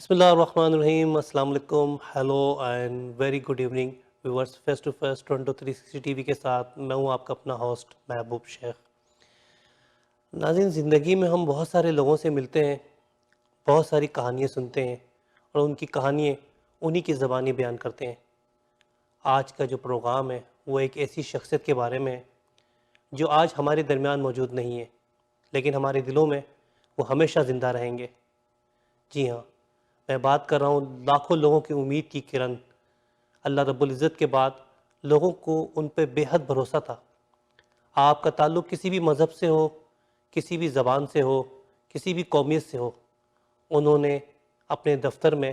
بسم اللہ الرحمن الرحیم. السلام علیکم. Hello and very good evening viewers. Face to face Toronto 360 T V کے ساتھ میں ہوں آپ کا اپنا ہوسٹ محبوب شیخ. ناظرین، زندگی میں ہم بہت سارے لوگوں سے ملتے ہیں، بہت ساری کہانیاں سنتے ہیں اور ان کی کہانیاں انہی کی زبانی بیان کرتے ہیں. آج کا جو پروگرام ہے وہ ایک ایسی شخصیت کے بارے میں ہے جو آج ہمارے درمیان موجود نہیں ہے، لیکن ہمارے دلوں میں وہ ہمیشہ زندہ رہیں گے. جی ہاں، میں بات کر رہا ہوں لاکھوں لوگوں کی امید کی کرن. اللہ رب العزت کے بعد لوگوں کو ان پہ بے حد بھروسہ تھا. آپ کا تعلق کسی بھی مذہب سے ہو، کسی بھی زبان سے ہو، کسی بھی قومیت سے ہو، انہوں نے اپنے دفتر میں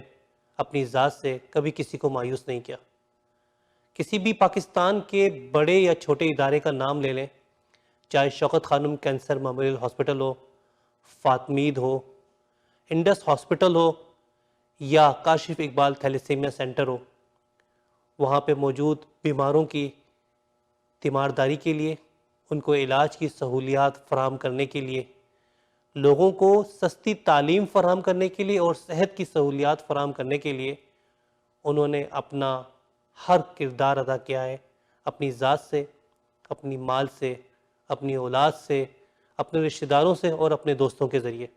اپنی ذات سے کبھی کسی کو مایوس نہیں کیا. کسی بھی پاکستان کے بڑے یا چھوٹے ادارے کا نام لے لیں، چاہے شوکت خانم کینسر میموریل ہاسپٹل ہو، فاطمید ہو، انڈس ہاسپٹل ہو، یا کاشف اقبال تھیلیسیمیا سینٹر ہو، وہاں پہ موجود بیماروں کی تیمارداری کے لیے، ان کو علاج کی سہولیات فراہم کرنے کے لیے، لوگوں کو سستی تعلیم فراہم کرنے کے لیے اور صحت کی سہولیات فراہم کرنے کے لیے انہوں نے اپنا ہر کردار ادا کیا ہے، اپنی ذات سے، اپنی مال سے، اپنی اولاد سے، اپنے رشتہ داروں سے اور اپنے دوستوں کے ذریعے.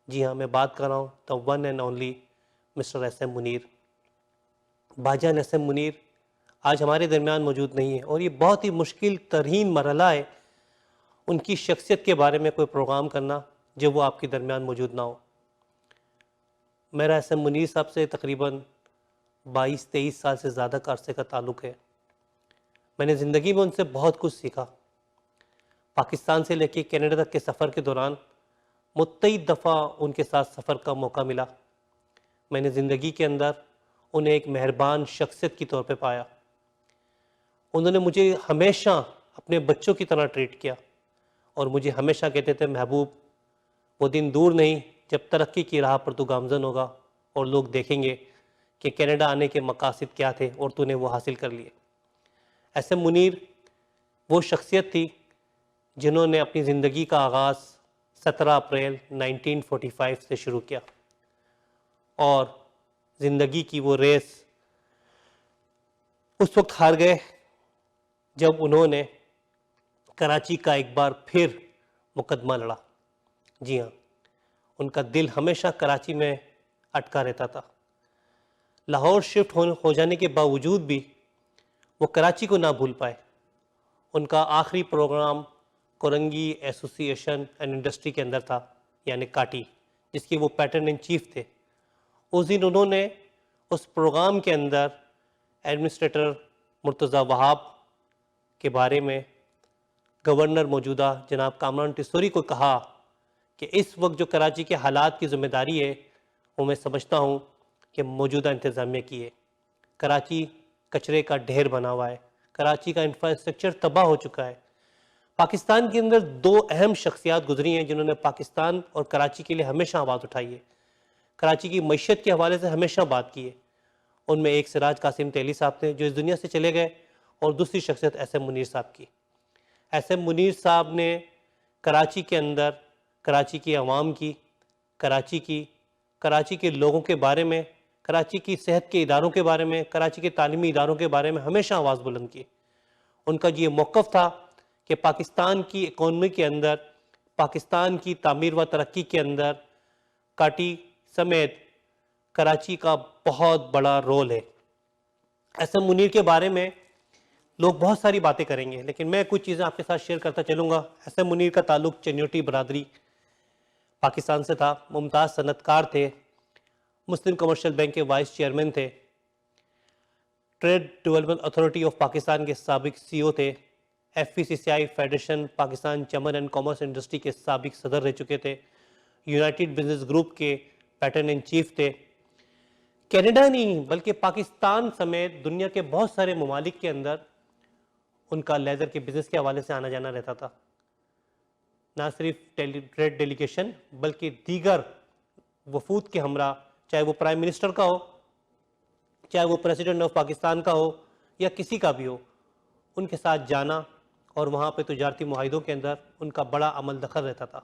جی ہاں، میں بات کر رہا ہوں the one and only mister S M Munir. بھائی ایس ایم منیر آج ہمارے درمیان موجود نہیں ہے، اور یہ بہت ہی مشکل ترین مرحلہ ہے ان کی شخصیت کے بارے میں کوئی پروگرام کرنا جب وہ آپ کے درمیان موجود نہ ہو. میرا ایس ایم منیر صاحب سے تقریباً 22-23 سال سے زیادہ کا عرصے کا تعلق ہے. میں نے زندگی میں ان سے بہت کچھ سیکھا. پاکستان سے لے کے کینیڈا تک کے سفر کے دوران متعدد دفعہ ان کے ساتھ سفر کا موقع ملا. میں نے زندگی کے اندر انہیں ایک مہربان شخصیت کی طور پہ پایا. انہوں نے مجھے ہمیشہ اپنے بچوں کی طرح ٹریٹ کیا، اور مجھے ہمیشہ کہتے تھے محبوب، وہ دن دور نہیں جب ترقی کی راہ پر تو گامزن ہوگا اور لوگ دیکھیں گے کہ کینیڈا آنے کے مقاصد کیا تھے اور تو نے وہ حاصل کر لیے. ایس ایم منیر وہ شخصیت تھی جنہوں نے اپنی زندگی کا آغاز 17 اپریل 1945 سے شروع کیا، اور زندگی کی وہ ریس اس وقت ہار گئے جب انہوں نے کراچی کا ایک بار پھر مقدمہ لڑا. جی ہاں، ان کا دل ہمیشہ کراچی میں اٹکا رہتا تھا. لاہور شفٹ ہو جانے کے باوجود بھی وہ کراچی کو نہ بھول پائے. ان کا آخری پروگرام کورنگی ایسوسی ایشن اینڈ انڈسٹری کے اندر تھا، یعنی کاٹی، جس کے وہ پیٹرن ان چیف تھے. اس دن انہوں نے اس پروگرام کے اندر ایڈمنسٹریٹر مرتضی وہاب کے بارے میں گورنر موجودہ جناب کامران ٹیسوری کو کہا کہ اس وقت جو کراچی کے حالات کی ذمہ داری ہے وہ میں سمجھتا ہوں کہ موجودہ انتظامیہ کی ہے. کراچی کچرے کا ڈھیر بنا ہوا ہے، کراچی کا انفراسٹرکچر تباہ ہو چکا ہے. پاکستان کے اندر دو اہم شخصیات گزری ہیں جنہوں نے پاکستان اور کراچی کے لیے ہمیشہ آواز اٹھائی ہے، کراچی کی معیشت کے حوالے سے ہمیشہ بات کی ہے. ان میں ایک سراج قاسم تیلی صاحب تھے جو اس دنیا سے چلے گئے، اور دوسری شخصیت ایس ایم منیر صاحب کی. ایس ایم منیر صاحب نے کراچی کے اندر کراچی کی عوام کی، کراچی کے لوگوں کے بارے میں، کراچی کی صحت کے اداروں کے بارے میں، کراچی کے تعلیمی اداروں کے بارے میں ہمیشہ آواز بلند کی. ان کا یہ موقف تھا کہ پاکستان کی اکانومی کے اندر، پاکستان کی تعمیر و ترقی کے اندر کاٹی سمیت کراچی کا بہت بڑا رول ہے. ایس ایم منیر کے بارے میں لوگ بہت ساری باتیں کریں گے، لیکن میں کچھ چیزیں آپ کے ساتھ شیئر کرتا چلوں گا. ایس ایم منیر کا تعلق چنیوٹی برادری پاکستان سے تھا. ممتاز صنعت کار تھے، مسلم کمرشل بینک کے وائس چیئرمین تھے، trade development authority of Pakistan کے سابق سی او تھے، F P C C I federation Pakistan chamber and commerce industry کے سابق صدر رہ چکے تھے، یونائٹڈ بزنس گروپ کے پیٹرن ان چیف تھے. کینیڈا نہیں بلکہ پاکستان سمیت دنیا کے بہت سارے ممالک کے اندر ان کا لیدر کے بزنس کے حوالے سے آنا جانا رہتا تھا. نہ صرف ٹریڈ ڈیلیگیشن بلکہ دیگر وفود کے ہمراہ، چاہے وہ پرائم منسٹر کا ہو، چاہے وہ پریزیڈنٹ آف پاکستان کا ہو، یا کسی کا بھی ہو، ان کے ساتھ جانا، اور وہاں پہ تجارتی معاہدوں کے اندر ان کا بڑا عمل دخل رہتا تھا.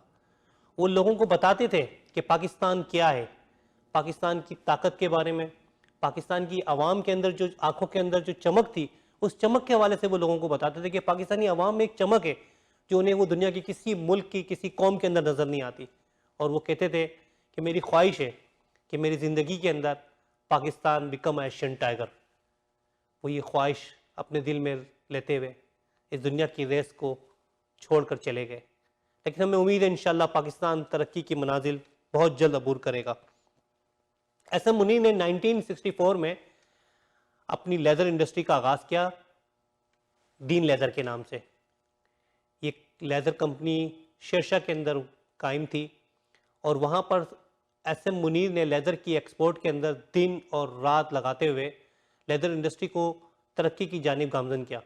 وہ لوگوں کو بتاتے تھے کہ پاکستان کیا ہے، پاکستان کی طاقت کے بارے میں، پاکستان کی عوام کے اندر جو آنکھوں کے اندر جو چمک تھی، اس چمک کے حوالے سے وہ لوگوں کو بتاتے تھے کہ پاکستانی عوام میں ایک چمک ہے جو انہیں وہ دنیا کی کسی ملک کی کسی قوم کے اندر نظر نہیں آتی. اور وہ کہتے تھے کہ میری خواہش ہے کہ میری زندگی کے اندر پاکستان بیکم ایشین ٹائیگر. وہ یہ خواہش اپنے دل میں لیتے ہوئے اس دنیا کی ریس کو چھوڑ کر چلے گئے. لیکن ہمیں امید ہے انشاءاللہ پاکستان ترقی کی منازل بہت جلد عبور کرے گا. ایس ایم منیر نے 1964 میں اپنی لیدر انڈسٹری کا آغاز کیا دین لیدر کے نام سے. یہ لیدر کمپنی شیرشاہ کے اندر قائم تھی اور وہاں پر ایس ایم منیر نے لیدر کی ایکسپورٹ کے اندر دن اور رات لگاتے ہوئے لیدر انڈسٹری کو ترقی کی جانب گامزن کیا.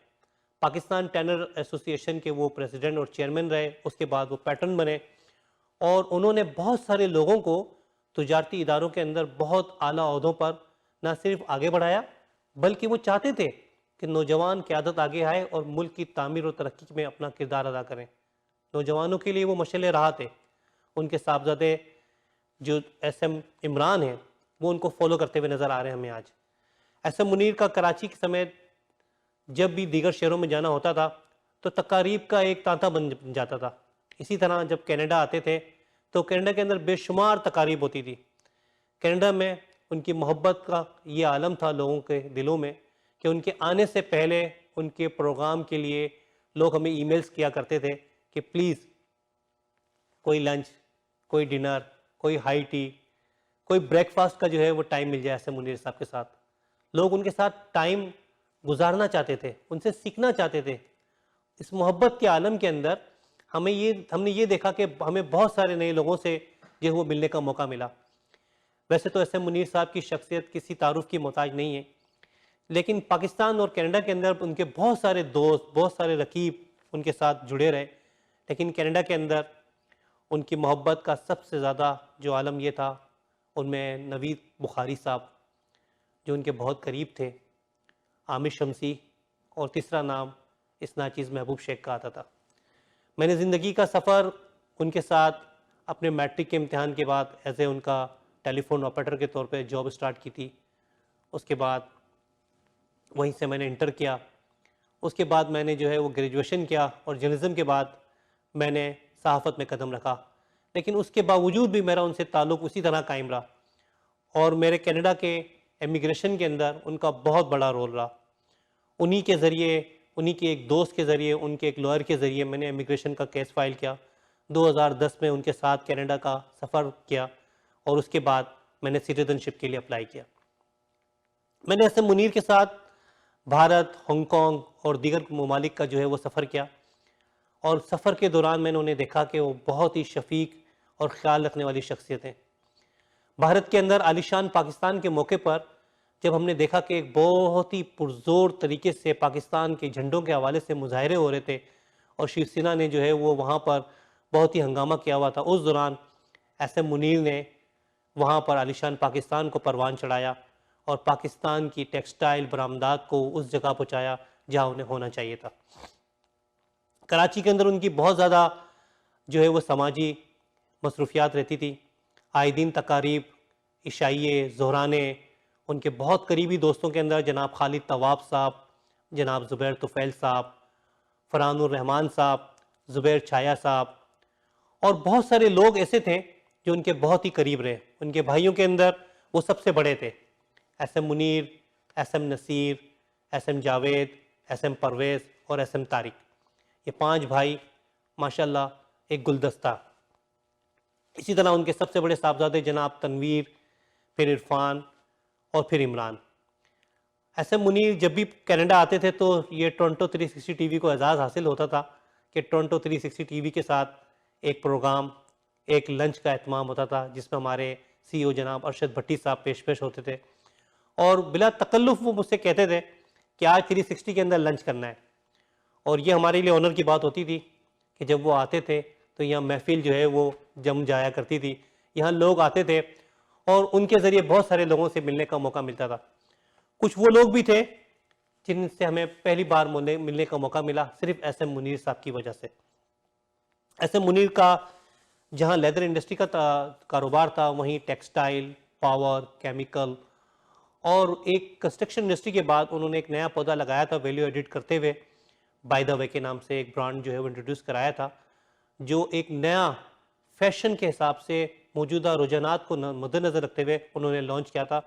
پاکستان ٹینر ایسوسی ایشن کے وہ پریزیڈنٹ اور چیئرمین رہے. اس کے بعد وہ پیٹرن بنے اور انہوں نے بہت سارے لوگوں کو تجارتی اداروں کے اندر بہت اعلیٰ عہدوں پر نہ صرف آگے بڑھایا بلکہ وہ چاہتے تھے کہ نوجوان قیادت آگے آئے اور ملک کی تعمیر اور ترقی میں اپنا کردار ادا کریں. نوجوانوں کے لیے وہ مشعل راہ تھے. ان کے صاحبزادے جو ایس ایم عمران ہیں وہ ان کو فالو کرتے ہوئے نظر آ رہے ہیں ہمیں آج. ایس ایم منیر کا کراچی کے سمیت جب بھی دیگر شہروں میں جانا ہوتا تھا تو تقاریب کا ایک تانتا بن جاتا تھا. اسی طرح جب کینیڈا آتے تھے تو کینیڈا کے اندر بے شمار تقاریب ہوتی تھی. کینیڈا میں ان کی محبت کا یہ عالم تھا لوگوں کے دلوں میں کہ ان کے آنے سے پہلے ان کے پروگرام کے لیے لوگ ہمیں ای میلز کیا کرتے تھے کہ پلیز کوئی لنچ، کوئی ڈنر، کوئی ہائی ٹی، کوئی بریک فاسٹ کا جو ہے وہ ٹائم مل جائے ایس ایم منیر صاحب کے ساتھ. لوگ ان کے ساتھ ٹائم گزارنا چاہتے تھے، ان سے سیکھنا چاہتے تھے. اس محبت کے عالم کے اندر ہم نے یہ دیکھا کہ ہمیں بہت سارے نئے لوگوں سے جو وہ ملنے کا موقع ملا. ویسے تو ایس ایم منیر صاحب کی شخصیت کسی تعارف کی محتاج نہیں ہے، لیکن پاکستان اور کینیڈا کے اندر ان کے بہت سارے دوست، بہت سارے رقیب ان کے ساتھ جڑے رہے. لیکن کینیڈا کے اندر ان کی محبت کا سب سے زیادہ جو عالم یہ تھا، ان میں نوید بخاری صاحب جو ان کے بہت قریب تھے، عامر شمسی، اور تیسرا نام اس ناچیز محبوب شیخ کا آتا تھا. میں نے زندگی کا سفر ان کے ساتھ اپنے میٹرک کے امتحان کے بعد ایز اے ان کا ٹیلی فون آپریٹر کے طور پہ جاب اسٹارٹ کی تھی. اس کے بعد وہیں سے میں نے انٹر کیا. اس کے بعد میں نے جو ہے وہ گریجویشن کیا اور جرنلزم کے بعد میں نے صحافت میں قدم رکھا. لیکن اس کے باوجود بھی میرا ان سے تعلق اسی طرح قائم رہا اور میرے کینیڈا کے امیگریشن کے اندر ان کا بہت بڑا رول رہا. انہی کے ذریعے، انہی کے ایک دوست کے ذریعے، ان کے ایک لائر کے ذریعے میں نے امیگریشن کا کیس فائل کیا. 2010 میں ان کے ساتھ کینیڈا کا سفر کیا اور اس کے بعد میں نے سٹیزن شپ کے لیے اپلائی کیا. میں نے ایس ایم منیر کے ساتھ بھارت، ہانگ کانگ اور دیگر ممالک کا جو ہے وہ سفر کیا اور سفر کے دوران میں نے انہیں دیکھا کہ وہ بہت ہی شفیق اور خیال رکھنے والی شخصیت ہیں. بھارت کے اندر عالیشان پاکستان کے موقع پر جب ہم نے دیکھا کہ ایک بہت ہی پرزور طریقے سے پاکستان کے جھنڈوں کے حوالے سے مظاہرے ہو رہے تھے اور شیو سینا نے جو ہے وہ وہاں پر بہت ہی ہنگامہ کیا ہوا تھا، اس دوران ایس ایم منیر نے وہاں پر عالیشان پاکستان کو پروان چڑھایا اور پاکستان کی ٹیکسٹائل برآمدات کو اس جگہ پہنچایا جہاں انہیں ہونا چاہیے تھا. کراچی کے اندر ان کی بہت زیادہ جو ہے وہ سماجی مصروفیات رہتی تھی. آئے دن تقاریب، عشائیے، ظہرانے. ان کے بہت قریبی دوستوں کے اندر جناب خالد طواب صاحب، جناب زبیر طفیل صاحب، فرحان الرحمان صاحب، زبیر چھایا صاحب اور بہت سارے لوگ ایسے تھے جو ان کے بہت ہی قریب رہے. ان کے بھائیوں کے اندر وہ سب سے بڑے تھے. S M Munir, S M Naseer, S M Javed, S M Pervez اور ایس ایم طارق. یہ 5 بھائی ماشاءاللہ ایک گلدستہ. اسی طرح ان کے سب سے بڑے صاحبزادے جناب تنویر، پھر عرفان اور پھر عمران. ایس ایم منیر جب بھی کینیڈا آتے تھے تو یہ ٹورنٹو 360 ٹی وی کو اعزاز حاصل ہوتا تھا کہ ٹورنٹو 360 ٹی وی کے ساتھ ایک پروگرام، ایک لنچ کا اہتمام ہوتا تھا جس میں ہمارے سی او جناب ارشد بھٹی صاحب پیش ہوتے تھے اور بلا تکلف وہ مجھ سے کہتے تھے کہ آج 360 کے اندر لنچ کرنا ہے. اور یہ ہمارے لیے آنر کی بات ہوتی تھی کہ جب وہ آتے تھے تو یہاں محفل جو ہے وہ جم جایا کرتی تھی. یہاں لوگ آتے تھے اور ان کے ذریعے بہت سارے لوگوں سے ملنے کا موقع ملتا تھا. کچھ وہ لوگ بھی تھے جن سے ہمیں پہلی بار ملنے کا موقع ملا صرف ایس ایم منیر صاحب کی وجہ سے. ایس ایم منیر کا جہاں لیدر انڈسٹری کا کاروبار تھا وہیں ٹیکسٹائل، پاور، کیمیکل اور ایک کنسٹرکشن انڈسٹری کے بعد انہوں نے ایک نیا پودا لگایا تھا ویلیو ایڈٹ کرتے ہوئے، بائی دا وے کے نام سے ایک برانڈ جو ہے وہ انٹروڈیوس کرایا تھا، جو ایک نیا فیشن کے حساب سے موجودہ رجحانات کو مد نظر رکھتے ہوئے انہوں نے لانچ کیا تھا،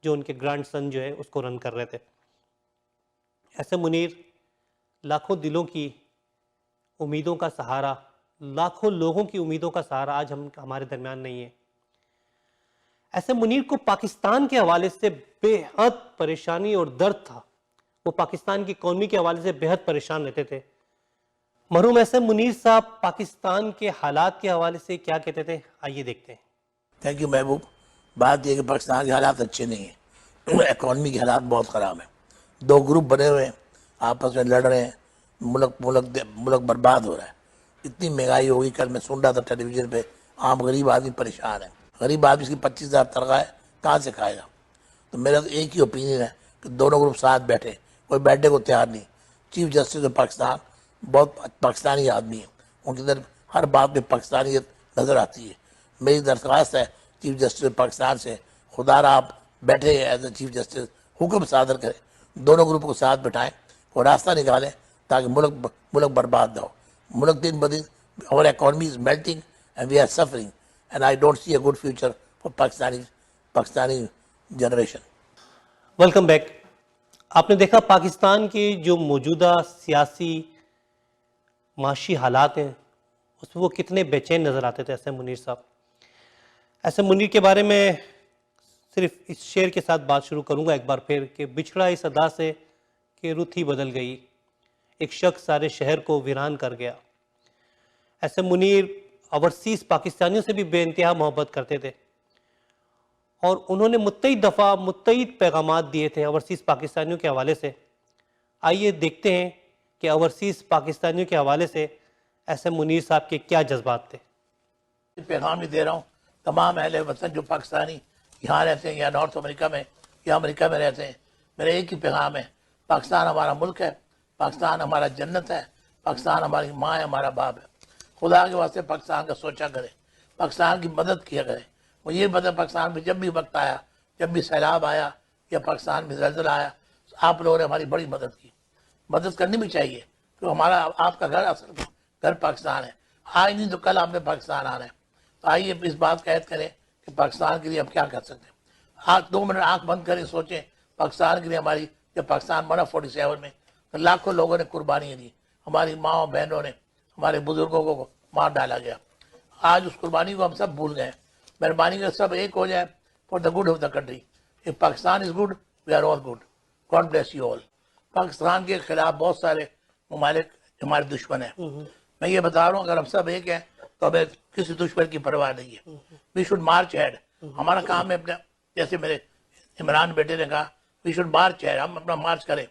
جو ان کے گرانڈ سن جو ہے اس کو رن کر رہے تھے۔ ایسے منیر لاکھوں دلوں کی امیدوں کا سہارا، لاکھوں لوگوں کی امیدوں کا سہارا آج ہمارے درمیان نہیں ہے۔ ایسے منیر کو پاکستان کے حوالے سے بے حد پریشانی اور درد تھا، وہ پاکستان کی اکانومی کے حوالے سے بے حد پریشان رہتے تھے۔ مرحوم ایسے منیر صاحب پاکستان کے حالات کے حوالے سے کیا کہتے تھے، آئیے دیکھتے ہیں۔ تھینک یو محبوب۔ بات یہ کہ پاکستان کے حالات اچھے نہیں ہیں، اکانومی کے حالات بہت خراب ہیں، دو گروپ بنے ہوئے ہیں، آپس میں لڑ رہے ہیں، ملک برباد ہو رہا ہے۔ اتنی مہنگائی ہوگی، کل میں سن رہا تھا ٹیلی ویژن پہ، عام غریب آدمی پریشان ہے، غریب آدمی کی 25,000 تنخواہ ہے، کہاں سے کھائے گا؟ تو میرا تو ایک ہی اوپینین ہے کہ دونوں گروپ ساتھ بیٹھے، کوئی بیٹھنے کو تیار نہیں۔ چیف جسٹس آف پاکستان بہت پاکستانی آدمی ہے، ان کے اندر ہر بات میں پاکستانیت نظر آتی ہے۔ میری درخواست ہے چیف جسٹس آف پاکستان سے، خدا را آپ بیٹھے ایز اے چیف جسٹس، حکم صادر کریں، دونوں گروپ کو ساتھ بٹھائیں اور راستہ نکالیں تاکہ ملک برباد نہ ہو۔ ملک دن بدن our economy is melting and we are suffering and I don't see a good future for Pakistani generation. Welcome back. آپ نے دیکھا پاکستان کے جو موجودہ سیاسی معاشی حالات ہیں اس میں وہ کتنے بے چین نظر آتے تھے ایسے منیر صاحب۔ ایسے منیر کے بارے میں صرف اس شعر کے ساتھ بات شروع کروں گا ایک بار پھر کہ بچھڑا اس ادا سے کہ رت ہی بدل گئی، ایک شخص سارے شہر کو ویران کر گیا۔ ایسے منیر اوورسیز پاکستانیوں سے بھی بے انتہا محبت کرتے تھے اور انہوں نے متعدد پیغامات دیے تھے اوورسیز پاکستانیوں کے حوالے سے۔ آئیے دیکھتے ہیں کہ اوورسیز پاکستانیوں کے حوالے سے ایسے منیر صاحب کے کیا جذبات تھے۔ پیغام بھی دے رہا ہوں تمام اہل وطن جو پاکستانی یہاں رہتے ہیں یا نارتھ امریکہ میں یا امریکہ میں رہتے ہیں، میرا ایک ہی پیغام ہے، پاکستان ہمارا ملک ہے، پاکستان ہمارا جنت ہے، پاکستان ہماری ماں ہے، ہمارا باپ ہے۔ خدا کے واسطے پاکستان کا سوچا کرے، پاکستان کی مدد کیا کرے۔ وہ یہ مدد پاکستان میں جب بھی وقت آیا، جب بھی سیلاب آیا یا پاکستان میں زلزلہ آیا، آپ لوگوں نے ہماری بڑی مدد کی، مدد کرنی بھی چاہیے کیونکہ ہمارا آپ کا گھر اصل گھر پاکستان ہے، آج نہیں تو کل آپ نے پاکستان آنا ہے۔ تو آئیے اس بات کا عہد کریں کہ پاکستان کے لیے ہم کیا کر سکتے ہیں۔ 2 منٹ آنکھ بند کریں، سوچیں پاکستان کے لیے ہماری، جب پاکستان بنا 47 میں تو لاکھوں لوگوں نے قربانیاں دی، ہماری ماں بہنوں نے، ہمارے بزرگوں کو مار ڈالا گیا۔ آج اس قربانی کو ہم سب بھول گئے۔ مہربانی کر سب ایک ہو جائے for the good of the country. if Pakistan is good we are all good. God bless you all. Pakistan کے خلاف بہت سارے ممالک ہمارے دشمن ہیں، میں یہ بتا رہا ہوں اگر ہم سب ایک ہیں تو ہمیں کسی دشمن کی پرواہ نہیں ہے۔ We should march head. ہمارا کام ہے اپنا، جیسے میرے عمران بیٹے نے کہا وی شوڈ مارچ ہیڈ، ہم اپنا مارچ کریں،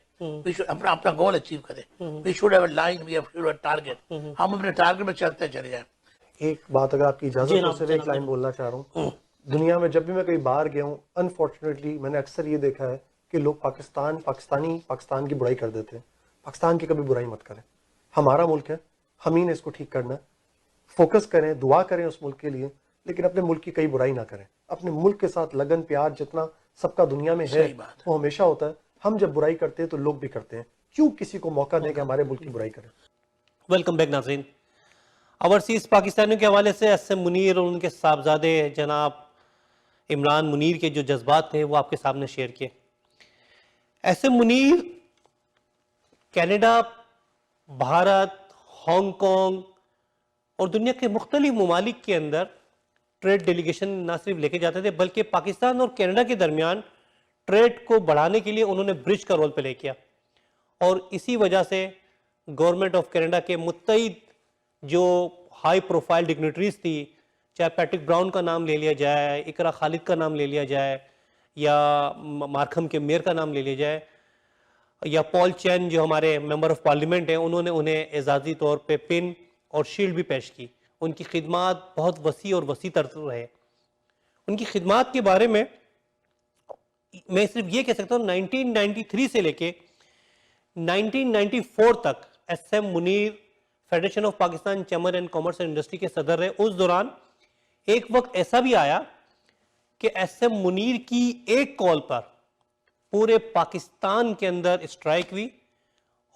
اپنا گول اچیو کریں۔ We should have a line, we should have a target, ہم اپنے ٹارگیٹ میں چلتے چلے جائیں۔ ایک بات اگر آپ کی اجازت ہو، صرف ایک لائن بولنا چاہ رہا ہوں۔ دنیا میں جب بھی میں کہیں باہر گیا ہوں، انفارچونیٹلی میں نے اکثر یہ دیکھا ہے کہ لوگ پاکستان کی برائی کر دیتے ہیں۔ پاکستان کی کبھی برائی مت کریں، ہمارا ملک ہے، ہم ہی نے اس کو ٹھیک کرنا ہے۔ فوکس کریں، دعا کریں اس ملک کے لیے، لیکن اپنے ملک کی کئی برائی نہ کریں۔ اپنے ملک کے ساتھ لگن پیار جتنا سب کا دنیا میں ہے وہ ہمیشہ ہوتا ہے۔ ہم جب برائی کرتے ہیں تو لوگ بھی کرتے ہیں، کیوں کسی کو موقع دیں کہ ہمارے ملک کی برائی کریں۔ ویلکم بیک ناظرین۔ اوورسیز پاکستانیوں کے حوالے سے ایسے منیر اور ان کے صاحبزادے جناب عمران منیر کے جو جذبات تھے وہ آپ کے سامنے شیئر کیے۔ ایسے Munir Canada, Bharat, Hong Kong اور دنیا کے مختلف ممالک کے اندر ٹریڈ ڈیلیگیشن نہ صرف لے کے جاتے تھے بلکہ پاکستان اور کینیڈا کے درمیان ٹریڈ کو بڑھانے کے لیے انہوں نے برج کا رول پلے کیا، اور اسی وجہ سے گورنمنٹ آف کینیڈا کے متعدد جو ہائی پروفائل ڈگنیٹریز تھی، چاہے پیٹرک براؤن کا نام لے لیا جائے، اقرا خالد کا نام لے لیا جائے، یا مارکھم کے میئر کا نام لے لیا جائے، یا پال چین جو ہمارے ممبر آف پارلیمنٹ ہیں، انہوں نے انہیں اعزازی طور پہ پن اور شیلڈ بھی پیش کی۔ ان کی خدمات بہت وسیع اور وسیع تر رہے۔ ان کی خدمات کے بارے میں میں صرف یہ کہہ سکتا ہوں 1993 سے لے کے 1994 تک S M Munir federation of Pakistan chamber and commerce and industry کے صدر رہے۔ اس دوران ایک وقت ایسا بھی آیا کہ ایس ایم منیر کی ایک کال پر پورے پاکستان کے اندر اسٹرائک ہوئی،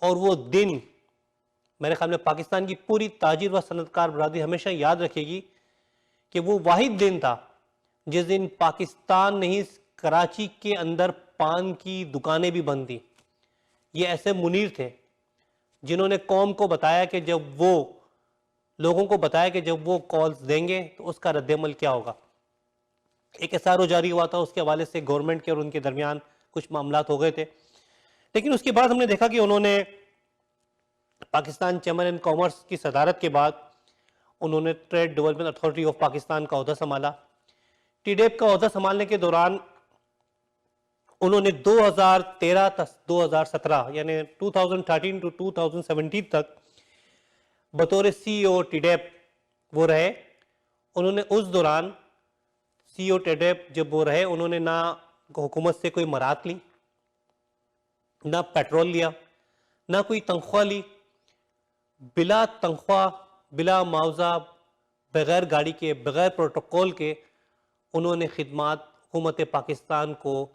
اور وہ دن میرے خیال میں پاکستان کی پوری تاجر و صنعت کار برادری ہمیشہ یاد رکھے گی کہ وہ واحد دن تھا جس دن پاکستان نہیں کراچی کے اندر پان کی دکانیں بھی بند تھیں۔ یہ ایسے منیر تھے جنہوں نے قوم کو بتایا کہ جب وہ لوگوں کو بتایا کہ جب وہ کالز دیں گے تو اس کا رد عمل کیا ہوگا۔ ایک SRO جاری ہوا تھا، اس کے حوالے سے گورنمنٹ کے اور ان کے درمیان کچھ معاملات ہو گئے تھے، لیکن اس کے بعد ہم نے دیکھا کہ انہوں نے پاکستان چیمبر اینڈ کامرس کی صدارت کے بعد انہوں نے trade development authority of Pakistan کا عہدہ سنبھالا۔ TDEP کا عہدہ سنبھالنے کے دوران انہوں نے 2013 تا 2017 یعنی 2013 to 2017 تک بطور CEO TDEP وہ رہے۔ انہوں نے اس دوران CEO TDEP جب وہ رہے، انہوں نے نہ حکومت سے کوئی مراعات لی، نہ پیٹرول لیا، نہ کوئی تنخواہ لی، بلا تنخواہ، بلا معاوضہ، بغیر گاڑی کے، بغیر پروٹوکول کے انہوں نے خدمات حکومت پاکستان کو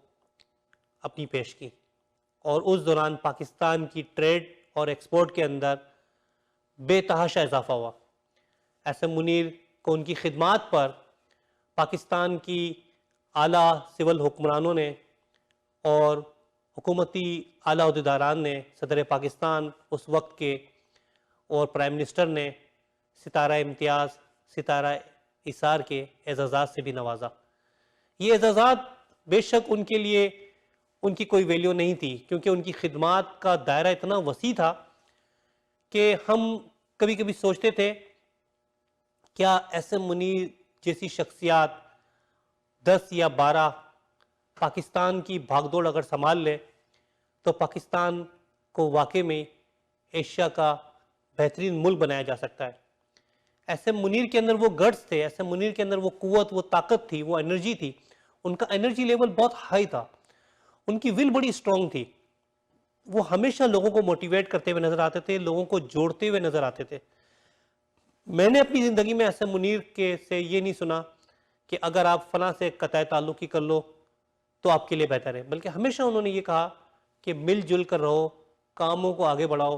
اپنی پیش کی، اور اس دوران پاکستان کی ٹریڈ اور ایکسپورٹ کے اندر بے تحاشا اضافہ ہوا۔ ایس ایم منیر کو ان کی خدمات پر پاکستان کی اعلیٰ سول حکمرانوں نے اور حکومتی اعلیٰ عہدیداران نے، صدر پاکستان اس وقت کے اور پرائم منسٹر نے ستارہ امتیاز، ستارہ ایثار کے اعزازات سے بھی نوازا۔ یہ اعزازات بے شک ان کے لیے ان کی کوئی ویلیو نہیں تھی، کیونکہ ان کی خدمات کا دائرہ اتنا وسیع تھا کہ ہم کبھی کبھی سوچتے تھے کیا ایس ایم منیر جیسی شخصیات 10 یا 12 پاکستان کی بھاگ دوڑ اگر سنبھال لے تو پاکستان کو واقع میں ایشیا کا بہترین ملک بنایا جا سکتا ہے۔ ایس ایم منیر کے اندر وہ گٹس تھے، ایس ایم منیر کے اندر وہ قوت، وہ طاقت تھی، وہ انرجی تھی۔ ان کا انرجی لیول بہت ہائی تھا، ان کی ول بڑی اسٹرانگ تھی، وہ ہمیشہ لوگوں کو موٹیویٹ کرتے ہوئے نظر آتے تھے، لوگوں کو جوڑتے ہوئے نظر آتے تھے۔ میں نے اپنی زندگی میں ایس ایم منیر کے سے یہ نہیں سنا کہ اگر آپ فلاں سے قطع تعلق ہی کر لو تو آپ کے لیے بہتر ہے، بلکہ ہمیشہ انہوں نے یہ کہا کہ مل جل کر رہو، کاموں کو آگے بڑھاؤ۔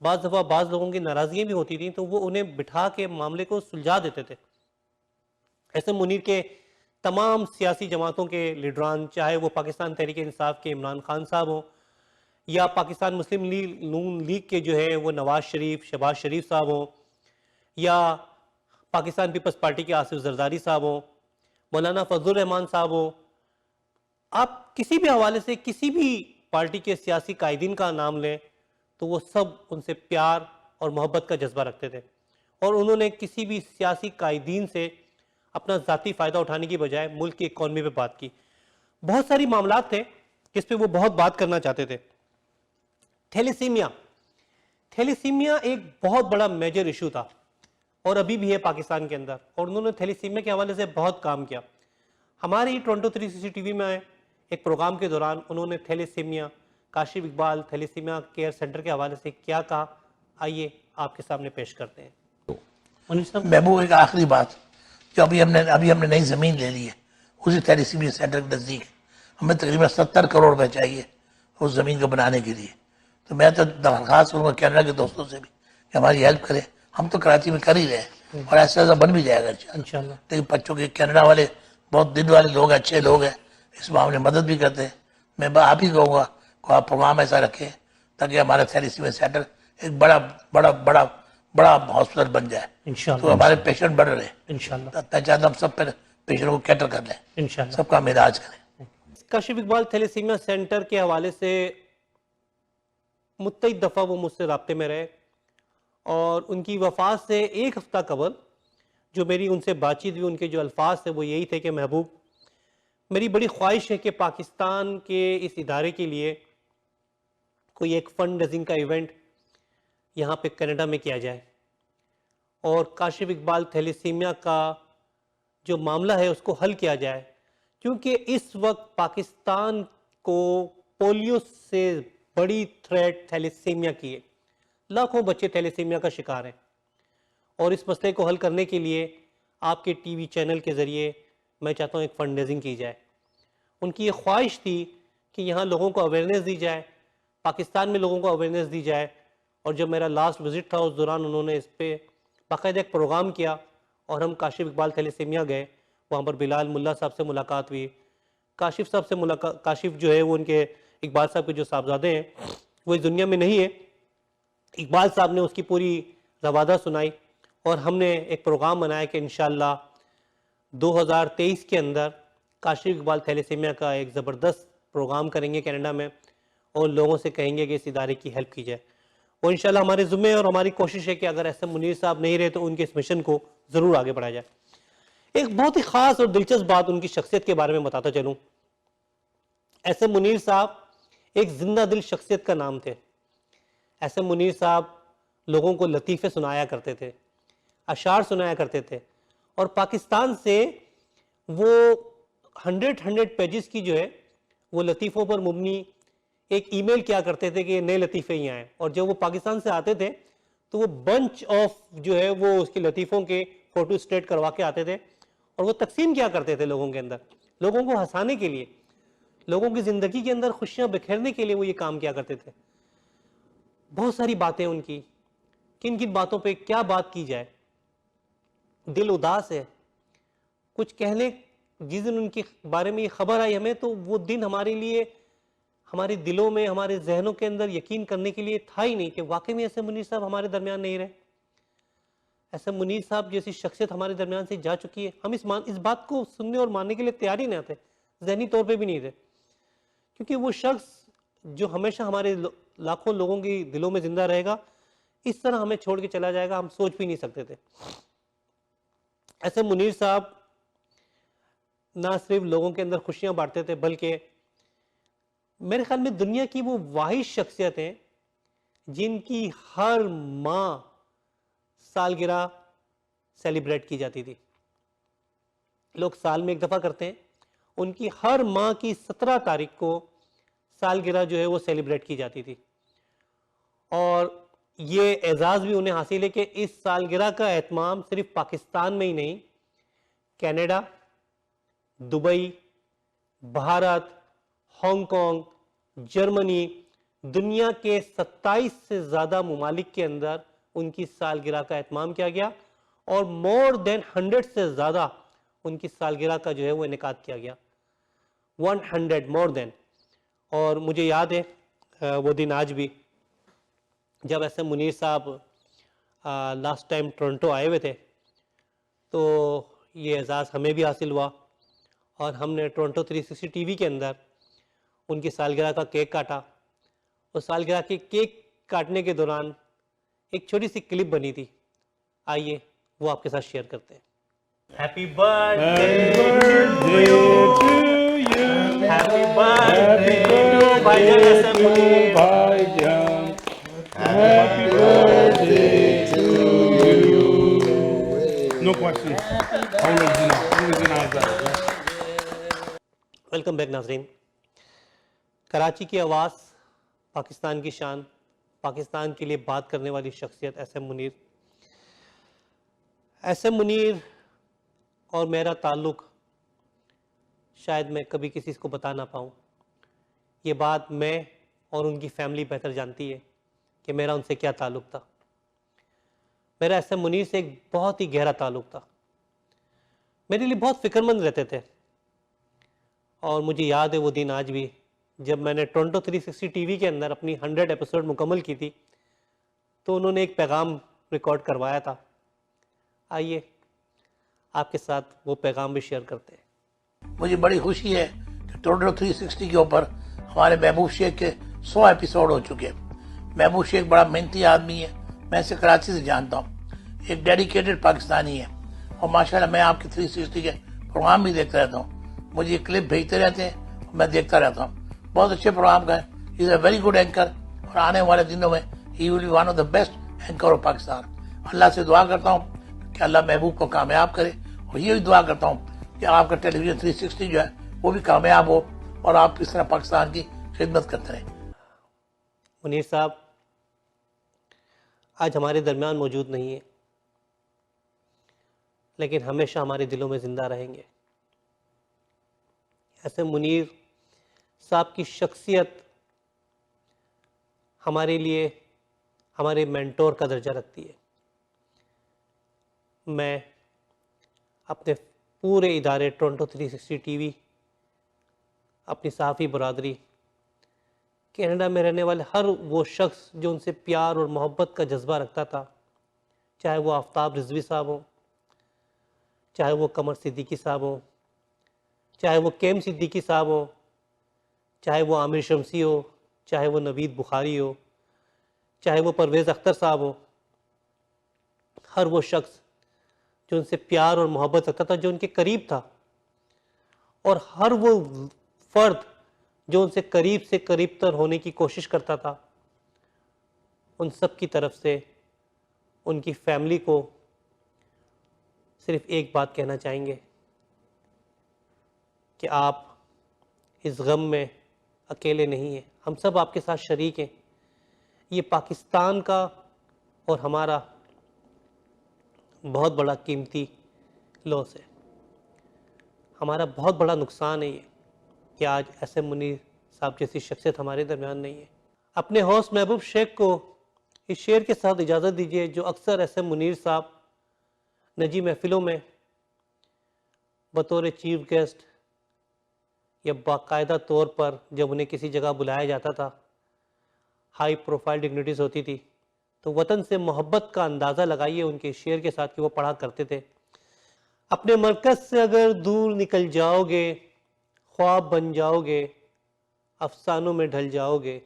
بعض دفعہ بعض لوگوں کی ناراضیاں بھی ہوتی تھیں تو وہ انہیں بٹھا کے معاملے کو سلجھا دیتے تھے۔ ایس ایم منیر کے تمام سیاسی جماعتوں کے لیڈران، چاہے وہ پاکستان تحریک انصاف کے عمران خان صاحب ہوں یا پاکستان مسلم لیگ نون لیگ کے جو ہے وہ نواز شریف، شہباز شریف صاحب ہوں، یا پاکستان پیپلز پارٹی کے آصف زرداری صاحب ہوں، مولانا فضل الرحمان صاحب ہوں، آپ کسی بھی حوالے سے کسی بھی پارٹی کے سیاسی قائدین کا نام لیں تو وہ سب ان سے پیار اور محبت کا جذبہ رکھتے تھے، اور انہوں نے کسی بھی سیاسی قائدین سے اپنا ذاتی فائدہ اٹھانے کی بجائے ملک کی اکانومی پہ بات کی۔ بہت ساری معاملات تھے جس پہ وہ بہت بات کرنا چاہتے تھے۔ تھیلیسیمیا ایک بہت بڑا میجر ایشو تھا اور ابھی بھی ہے پاکستان کے اندر، اور انہوں نے تھیلیسیمیا کے حوالے سے بہت کام کیا۔ ہماری ٹورنٹو 360 ٹی وی میں ایک پروگرام کے دوران انہوں نے thalassaemia, Kashif Iqbal thalassaemia care centre کے حوالے سے کیا کہا، آئیے آپ کے سامنے پیش کرتے ہیں۔ محبوب ایک آخری بات، جو ابھی ہم نے نئی زمین لے لی ہے اسی تھیلیسیمیا سینٹر کے نزدیک، ہمیں تقریباً 70 کروڑ روپے چاہیے اس زمین کو بنانے کے لیے۔ تو میں تو درخواست کروں گا کینیڈا کے دوستوں سے بھی کہ ہماری ہیلپ کریں، ہم تو کراچی میں کر ہی رہے ہیں اور ایسا ایسا بن بھی جائے گا انشاءاللہ۔ لیکن بچوں کے کینیڈا والے بہت دل والے لوگ ہیں، اچھے لوگ ہیں، اس معاملے میں مدد بھی کرتے ہیں۔ میں آپ ہی کہوں گا کہ آپ پروگرام ایسا رکھیں تاکہ ہمارا تھیلیسیمیا سینٹر ایک بڑا بڑا بڑا بڑا ہاسپٹل بن جائے، انشاءاللہ تو ہمارے پیشنٹ بڑھ رہے ہیں۔ انشاءاللہ میں چاہتا ہوں ہم سب پیشنٹ کو کیٹر کر لیں، انشاءاللہ۔ سب کا ہم علاج کریں۔ کاشف اقبال تھیلیسیمیا سینٹر کے حوالے سے متعدد دفعہ وہ مجھ سے رابطے میں رہے، اور ان کی وفات سے ایک ہفتہ قبل جو میری ان سے بات چیت ہوئی، ان کے جو الفاظ تھے وہ یہی تھے کہ محبوب، میری بڑی خواہش ہے کہ پاکستان کے اس ادارے کے لیے کوئی ایک فنڈ ریزنگ کا ایونٹ یہاں پہ کینیڈا میں کیا جائے، اور کاشف اقبال تھیلیسیمیا کا جو معاملہ ہے اس کو حل کیا جائے، کیونکہ اس وقت پاکستان کو پولیو سے بڑی تھریٹ تھیلیسیمیا کی ہے، لاکھوں بچے تھیلیسیمیا کا شکار ہیں، اور اس مسئلے کو حل کرنے کے لیے آپ کے ٹی وی چینل کے ذریعے میں چاہتا ہوں ایک فنڈ ریزنگ کی جائے. ان کی یہ خواہش تھی کہ یہاں لوگوں کو اویئرنیس دی جائے, پاکستان میں لوگوں کو اویئرنیس دی جائے. اور جب میرا لاسٹ وزٹ تھا اس دوران انہوں نے اس پہ باقاعدہ ایک پروگرام کیا, اور ہم کاشف اقبال تھیلیسیمیا گئے. وہاں پر بلال ملا صاحب سے ملاقات ہوئی, کاشف صاحب سے ملاقات. کاشف جو ہے وہ ان کے اقبال صاحب کے جو صاحبزادے ہیں وہ اس دنیا میں نہیں ہے. اقبال صاحب نے اس کی پوری روادہ سنائی, اور ہم نے ایک پروگرام بنایا کہ انشاءاللہ 2023 کے اندر کاشف اقبال تھیلیسیمیا کا ایک زبردست پروگرام کریں گے کینیڈا میں, اور لوگوں سے کہیں گے کہ اس ادارے کی ہیلپ کی جائے. وہ انشاءاللہ ہمارے ذمہ اور ہماری کوشش ہے کہ اگر ایس ایم منیر صاحب نہیں رہے تو ان کے اس مشن کو ضرور آگے بڑھایا جائے. ایک بہت ہی خاص اور دلچسپ بات ان کی شخصیت کے بارے میں بتاتا چلوں. ایس ایم منیر صاحب ایک زندہ دل شخصیت کا نام تھے. ایس ایم منیر صاحب لوگوں کو لطیفے سنایا کرتے تھے, اشعار سنایا کرتے تھے, اور پاکستان سے وہ 100 پیجز کی جو ہے وہ لطیفوں پر مبنی ایک ای میل کیا کرتے تھے کہ یہ نئے لطیفے ہی آئیں. اور جب وہ پاکستان سے آتے تھے تو وہ بنچ آف جو ہے وہ اس کے لطیفوں کے فوٹو اسٹیٹ کروا کے آتے تھے, اور وہ تقسیم کیا کرتے تھے لوگوں کے اندر, لوگوں کو ہنسانے کے لیے, لوگوں کی زندگی کے اندر خوشیاں بکھیرنے کے لیے وہ یہ کام کیا کرتے تھے. بہت ساری باتیں ان کی, کن کن باتوں پہ کیا بات کی جائے. دل اداس ہے, کچھ کہنے. جس دن ان کے بارے میں یہ خبر آئی ہمیں تو وہ دن ہمارے لیے, ہمارے دلوں میں, ہمارے ذہنوں کے اندر یقین کرنے کے لیے تھا ہی نہیں کہ واقعی میں ایسے منیر صاحب ہمارے درمیان نہیں رہے. ایسے منیر صاحب جیسی شخصیت ہمارے درمیان سے جا چکی ہے. ہم اس بات کو سننے اور ماننے کے لیے تیار ہی نہیں آتے, ذہنی طور پہ بھی نہیں تھے, کیونکہ وہ شخص جو ہمیشہ ہمارے لاکھوں لوگوں کی دلوں میں زندہ رہے گا, اس طرح ہمیں چھوڑ کے چلا جائے گا, ہم سوچ بھی نہیں سکتے تھے. ایسے منیر صاحب نہ صرف لوگوں کے اندر خوشیاں بانٹتے تھے, بلکہ میرے خیال میں دنیا کی وہ واحد شخصیت ہیں جن کی ہر ماہ سالگرہ سیلیبریٹ کی جاتی تھی. لوگ سال میں ایک دفعہ کرتے ہیں, ان کی ہر ماہ کی 17 تاریخ کو سالگرہ جو ہے وہ سیلیبریٹ کی جاتی تھی. اور یہ اعزاز بھی انہیں حاصل ہے کہ اس سالگرہ کا اہتمام صرف پاکستان میں ہی نہیں, Canada, Dubai, Bharat, Hong Kong, Germany, دنیا کے 27 سے زیادہ ممالک کے اندر ان کی سالگرہ کا اہتمام کیا گیا, اور مور دین 100 سے زیادہ ان کی سالگرہ کا جو ہے وہ انعقاد کیا گیا. 100 مور دین. اور مجھے یاد ہے وہ دن آج بھی, جب ایسے منیر صاحب لاسٹ ٹائم ٹورنٹو آئے ہوئے تھے تو یہ اعزاز ہمیں بھی حاصل ہوا, اور ہم نے ٹورنٹو 360 ٹی وی کے اندر ان کی سالگرہ کا کیک کاٹا. اور سالگرہ کے کیک کاٹنے کے دوران ایک چھوٹی سی کلپ بنی تھی, آئیے وہ آپ کے ساتھ شیئر کرتے ہیں. Happy birthday to you, happy birthday to بھائی جان ایس ایم منیر. بھائی جان, happy birthday to you. No questions. Welcome back ناظرین. کراچی کی آواز, پاکستان کی شان, پاکستان کے لیے بات کرنے والی شخصیت S M Munir. S M Munir اور میرا تعلق شاید میں کبھی کسی کو بتا نہ پاؤں. یہ بات میں اور ان کی فیملی بہتر جانتی ہے کہ میرا ان سے کیا تعلق تھا. میرا ایس ایم منیر سے ایک بہت ہی گہرا تعلق تھا. میرے لیے بہت فکر مند رہتے تھے, اور مجھے یاد ہے وہ دن آج بھی, جب میں نے ٹورنٹو 360 ٹی وی کے اندر اپنی 100 ایپیسوڈ مکمل کی تھی تو انہوں نے ایک پیغام ریکارڈ کروایا تھا. آئیے آپ کے ساتھ وہ پیغام بھی شیئر کرتے ہیں. مجھے بڑی خوشی ہے کہ ٹورنٹو 360 کے اوپر ہمارے محبوب شیخ کے 100 ایپیسوڈ ہو چکے ہیں. محبوب شیخ بڑا محنتی آدمی ہے, میں اسے کراچی سے جانتا ہوں, ایک ڈیڈیکیٹڈ پاکستانی ہے, اور ماشاءاللہ میں آپ کے 360 کے پروگرام بھی دیکھتا رہتا ہوں. مجھے یہ کلپ بھیجتے رہتے ہیں, میں دیکھتا رہتا ہوں. بہت اچھے پروگرام کا ہے. He is a very good anchor, اور آنے والے دنوں میں he will be one of the best anchor of Pakistan. اللہ سے دعا کرتا ہوں کہ اللہ محبوب کو کامیاب کرے, اور یہ بھی دعا کرتا ہوں کہ آپ کا ٹیلی ویژن 360 جو ہے وہ بھی کامیاب ہو, اور آپ اس طرح پاکستان کی خدمت کرتے رہیں. منیر صاحب آج ہمارے درمیان موجود نہیں ہے, لیکن ہمیشہ ہمارے دلوں میں زندہ رہیں گے. ایسے منیر صاحب کی شخصیت ہمارے لیے ہمارے مینٹور کا درجہ رکھتی ہے. میں اپنے پورے ادارے ٹورنٹو 360 ٹی وی، اپنی صحافی برادری، کینیڈا میں رہنے والے ہر وہ شخص جو ان سے پیار اور محبت کا جذبہ رکھتا تھا، چاہے وہ آفتاب رضوی صاحب ہوں، چاہے وہ قمر صدیقی صاحب ہوں، چاہے وہ کیم صدیقی صاحب ہوں، چاہے وہ عامر شمسی ہو، چاہے وہ نوید بخاری ہو، چاہے وہ پرویز اختر صاحب ہو، ہر وہ شخص جو ان سے پیار اور محبت رکھتا تھا، جو ان کے قریب تھا، اور ہر وہ فرد جو ان سے قریب تر ہونے کی کوشش کرتا تھا، ان سب کی طرف سے ان کی فیملی کو صرف ایک بات کہنا چاہیں گے کہ آپ اس غم میں اکیلے نہیں ہیں، ہم سب آپ کے ساتھ شریک ہیں. یہ پاکستان کا اور ہمارا بہت بڑا قیمتی لاس ہے، ہمارا بہت بڑا نقصان ہے یہ کہ آج ایسے منیر صاحب جیسی شخصیت ہمارے درمیان نہیں ہے. اپنے ہوسٹ محبوب شیخ کو اس شعر کے ساتھ اجازت دیجیے جو اکثر ایسے منیر صاحب نجی محفلوں میں بطور چیف گیسٹ یا باقاعدہ طور پر جب انہیں کسی جگہ بلایا جاتا تھا، ہائی پروفائل ڈگنیٹیز ہوتی تھی، تو وطن سے محبت کا اندازہ لگائیے ان کے شعر کے ساتھ کہ وہ پڑھا کرتے تھے. اپنے مرکز سے اگر دور نکل جاؤ گے، خواب بن جاؤ گے، افسانوں میں ڈھل جاؤ گے،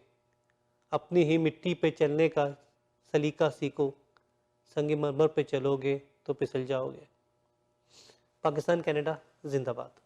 اپنی ہی مٹی پہ چلنے کا سلیقہ سیکھو، سنگ مرمر پہ چلو گے تو پھسل جاؤ گے. پاکستان کینیڈا زندہ باد.